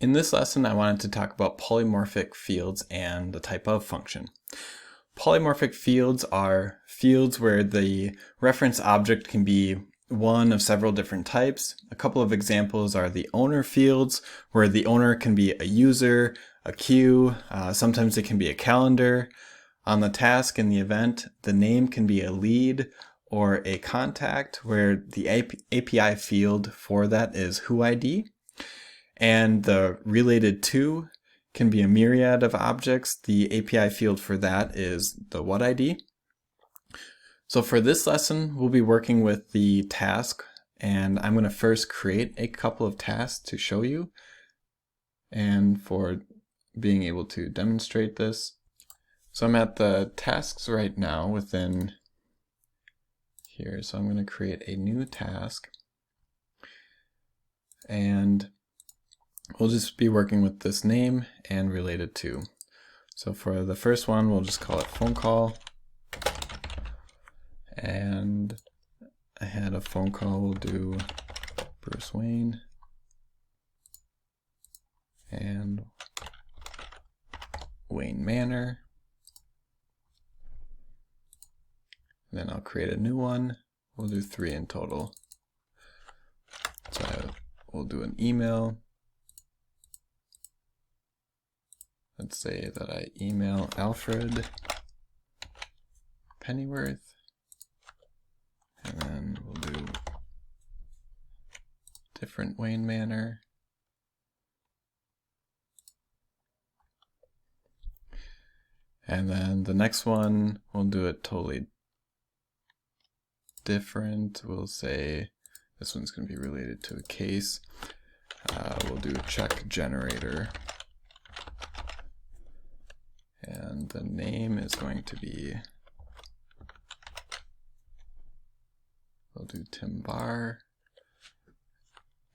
In this lesson, I wanted to talk about polymorphic fields and the TypeOf function. Polymorphic fields are fields where the reference object can be one of several different types. A couple of examples are the owner fields, where the owner can be a user, a queue, sometimes it can be a calendar. On the task in the event, the name can be a lead or a contact, where the API field for that is WhoId. And the related to can be a myriad of objects. The API field for that is the whatId. So for this lesson, we'll be working with the task, and I'm going to first create a couple of tasks to show you and for being able to demonstrate this. So I'm at the tasks right now within here. So I'm going to create a new task, and we'll just be working with this name and related to. So for the first one, we'll just call it phone call. And I had a phone call, we'll do Bruce Wayne. And Wayne Manor. Then I'll create a new one. We'll do 3 in total. So we'll do an email. Let's say that I email Alfred Pennyworth, and then we'll do different Wayne Manor. And then the next one, we'll do it totally different. We'll say this one's going to be related to a case. We'll do check generator. And the name is going to be, we'll do Tim Barr,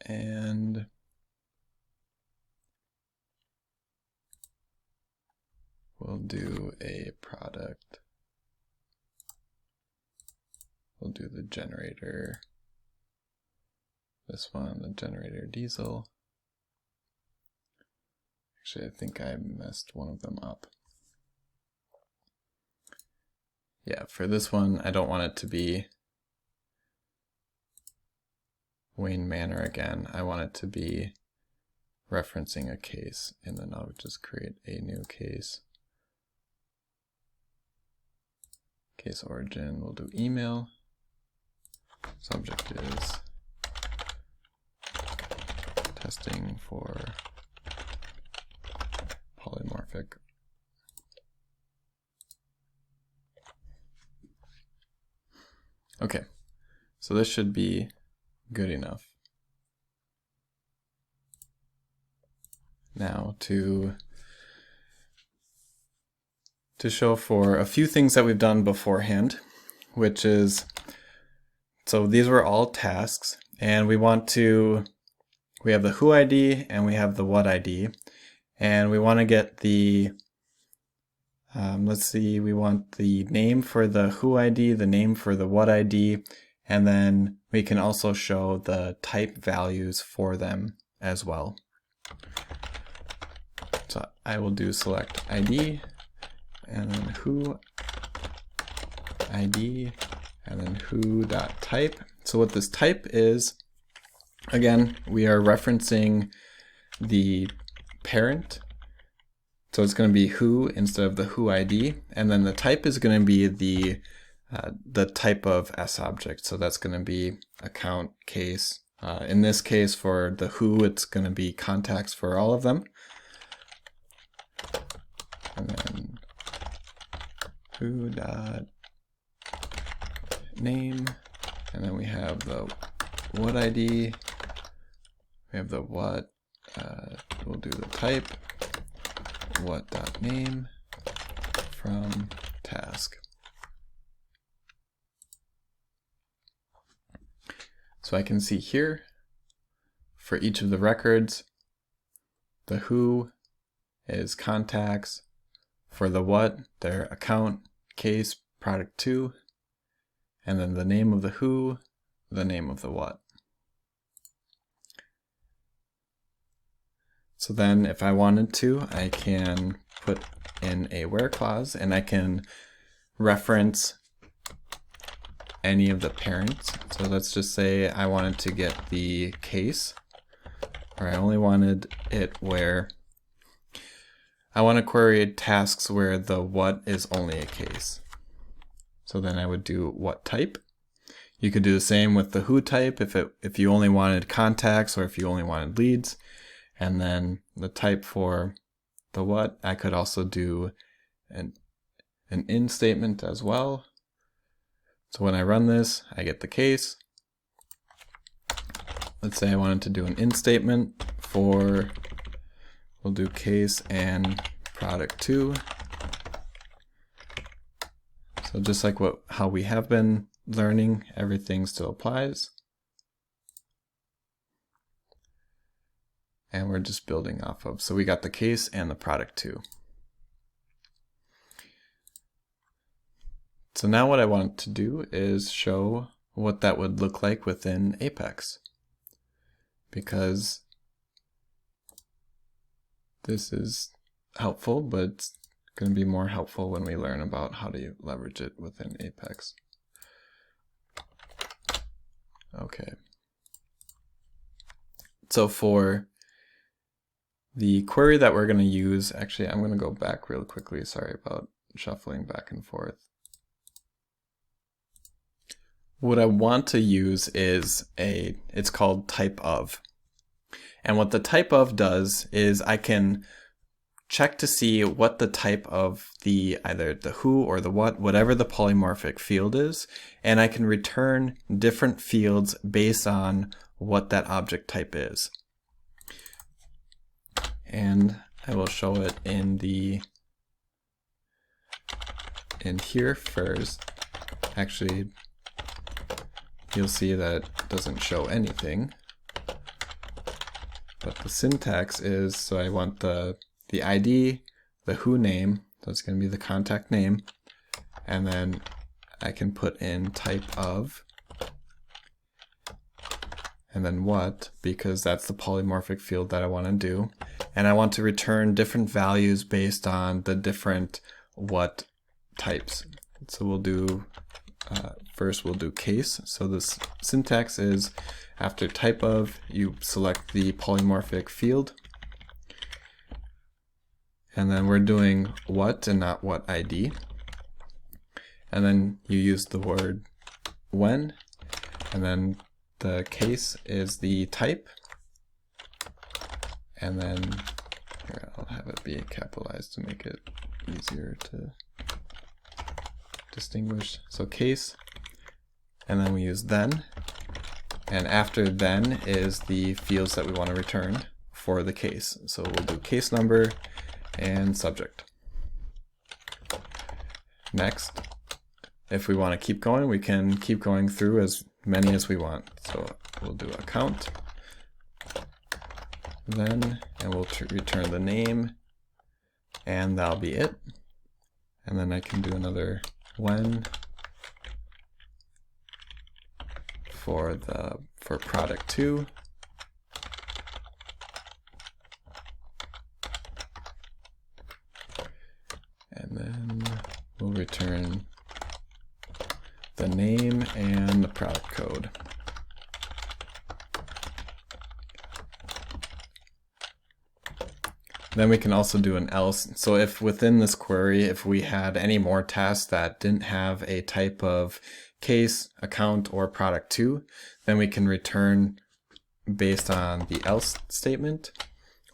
and we'll do a product. We'll do the generator, this one, the generator diesel. Actually, I think I messed one of them up. Yeah, for this one, I don't want it to be Wayne Manor again. I want it to be referencing a case, and then I'll just create a new case. Case origin, we'll do email. Subject is testing for polymorphic. Okay, so this should be good enough. Now to show for a few things that we've done beforehand, which is, so these were all tasks, and we have the WhoId and we have the whatId, and we want to get the let's see, we want the name for the WhoId, the name for the whatId, and then we can also show the type values for them as well. So I will do select ID, and then WhoId, and then who.type. So what this type is, again, we are referencing the parent. So it's going to be who instead of the WhoId, and then the type is going to be the TypeOf S object. So that's going to be account, case. In this case, for the who, it's going to be contacts for all of them. And then who.name, and then we have the whatId. We have the what. We'll do the type. What.name from task. So I can see here for each of the records, the who is contacts, for the what, their account, case, product 2, and then the name of the who, the name of the what. So then if I wanted to, I can put in a where clause and I can reference any of the parents. So let's just say I wanted to get the case, or I only wanted it where I want to query tasks where the what is only a case. So then I would do what type. You could do the same with the who type if you only wanted contacts or if you only wanted leads. And then the type for the what, I could also do an in statement as well. So when I run this, I get the case. Let's say I wanted to do an in statement for, we'll do case and product 2. So just like how we have been learning, everything still applies. And we're just building off of. So we got the case and the product 2. So now what I want to do is show what that would look like within Apex. Because this is helpful, but it's going to be more helpful when we learn about how to leverage it within Apex. Okay. So for the query that we're going to use, actually I'm going to go back real quickly. Sorry about shuffling back and forth. What I want to use is it's called TypeOf. And what the TypeOf does is I can check to see what the type of either the who or the what, whatever the polymorphic field is, and I can return different fields based on what that object type is. And I will show it in here first. Actually, you'll see that it doesn't show anything. But the syntax is, so I want the ID, the who name, so it's going to be the contact name, and then I can put in type of, and then what, because that's the polymorphic field that I want to do. And I want to return different values based on the different what types. So we'll do, first we'll do case. So this syntax is, after type of, you select the polymorphic field. And then we're doing what and not what ID. And then you use the word when. And then the case is the type. And then, here, I'll have it be capitalized to make it easier to distinguish. So case, and then we use then. And after then is the fields that we want to return for the case. So we'll do case number and subject. Next, if we want to keep going, we can keep going through as many as we want. So we'll do a count, then, and we'll return the name, and that'll be it. And then I can do another when for product 2. And then we'll return the name and the product code. Then we can also do an else. So if within this query, if we had any more tasks that didn't have a type of case, account, or product 2, then we can return based on the else statement.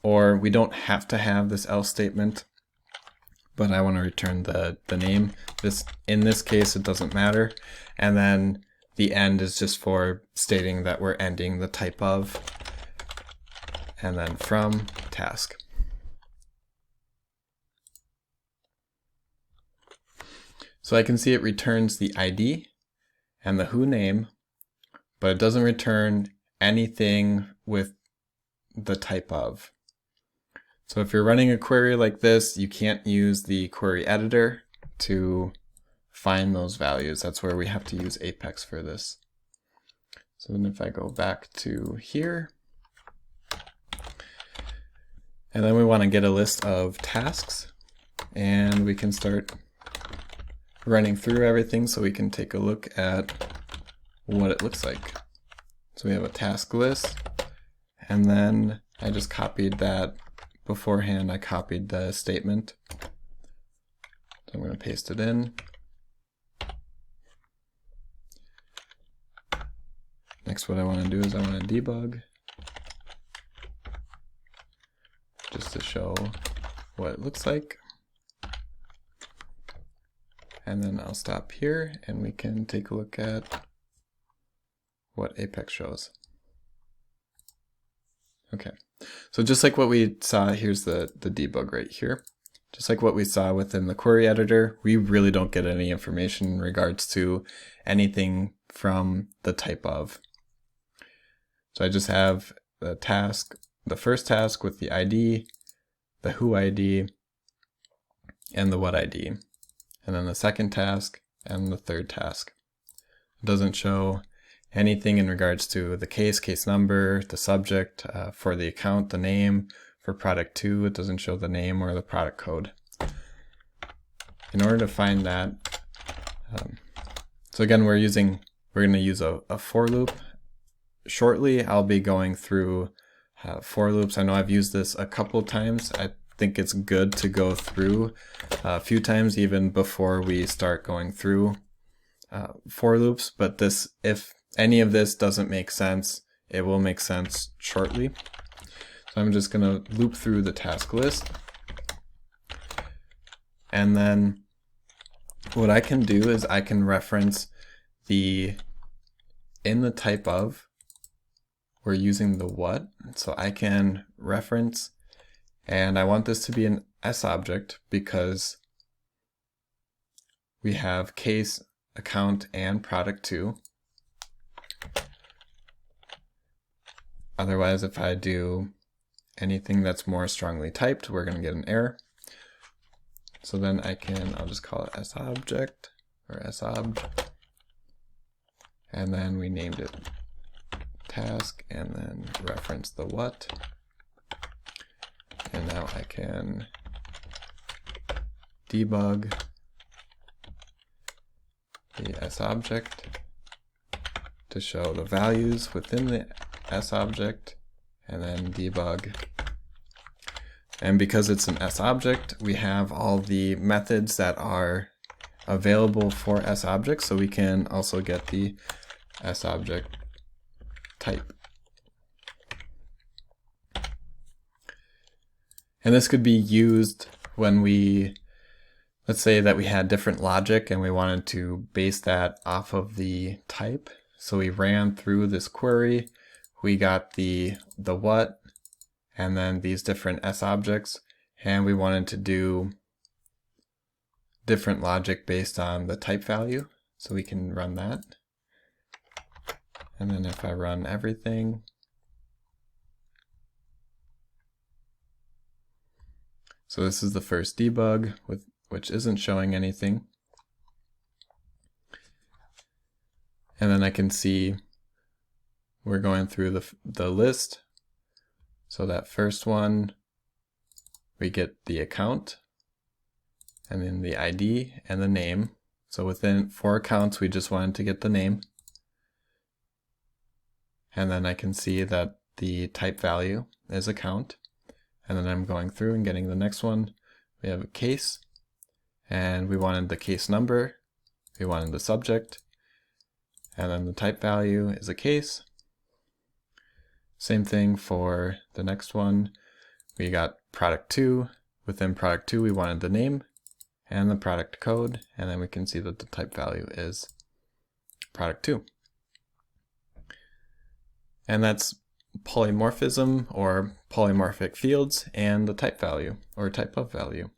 Or we don't have to have this else statement, but I want to return the name. In this case, it doesn't matter. And then the end is just for stating that we're ending the type of, and then from task. So I can see it returns the ID and the who name, but it doesn't return anything with the type of. So if you're running a query like this, you can't use the query editor to find those values. That's where we have to use Apex for this. So then if I go back to here, And then we want to get a list of tasks, and we can start running through everything so we can take a look at what it looks like. So we have a task list, and then I just copied that beforehand. I copied the statement. So I'm going to paste it in. Next, what I want to do is I want to debug just to show what it looks like. And then I'll stop here and we can take a look at what Apex shows. Okay, so just like what we saw, here's the debug right here. Just like what we saw within the query editor, we really don't get any information in regards to anything from the type of. So I just have the task, the first task with the ID, the WhoId, and the whatId. And then the second task and the third task. It doesn't show anything in regards to the case number, the subject, for the account, the name. For product 2, it doesn't show the name or the product code. In order to find that, so again, we're going to use a for loop. Shortly, I'll be going through for loops. I know I've used this a couple times. I think it's good to go through a few times even before we start going through for loops, but this, if any of this doesn't make sense, it will make sense shortly. So I'm just going to loop through the task list, and then what I can do is I can reference in the type of, we're using the what, so I can reference. And I want this to be an S object because we have case, account, and product 2. Otherwise, if I do anything that's more strongly typed, we're going to get an error. So then I'll just call it S object or S ob. And then we named it task and then reference the what. And now I can debug the S object to show the values within the S object, and then debug. And because it's an S object, we have all the methods that are available for S objects, so we can also get the S object type. And this could be used when let's say that we had different logic and we wanted to base that off of the type. So we ran through this query, we got the what, and then these different S objects, and we wanted to do different logic based on the type value. So we can run that. And then if I run everything, so this is the first debug, which isn't showing anything. And then I can see we're going through the list. So that first one, we get the account, and then the ID and the name. So for accounts, we just wanted to get the name. And then I can see that the type value is account. And then I'm going through and getting the next one. We have a case, and we wanted the case number, we wanted the subject, and then the type value is a case. Same thing for the next one. We got product 2. Within product 2, we wanted the name and the product code, and then we can see that the type value is product 2. And that's polymorphism or polymorphic fields and the type value or type of value.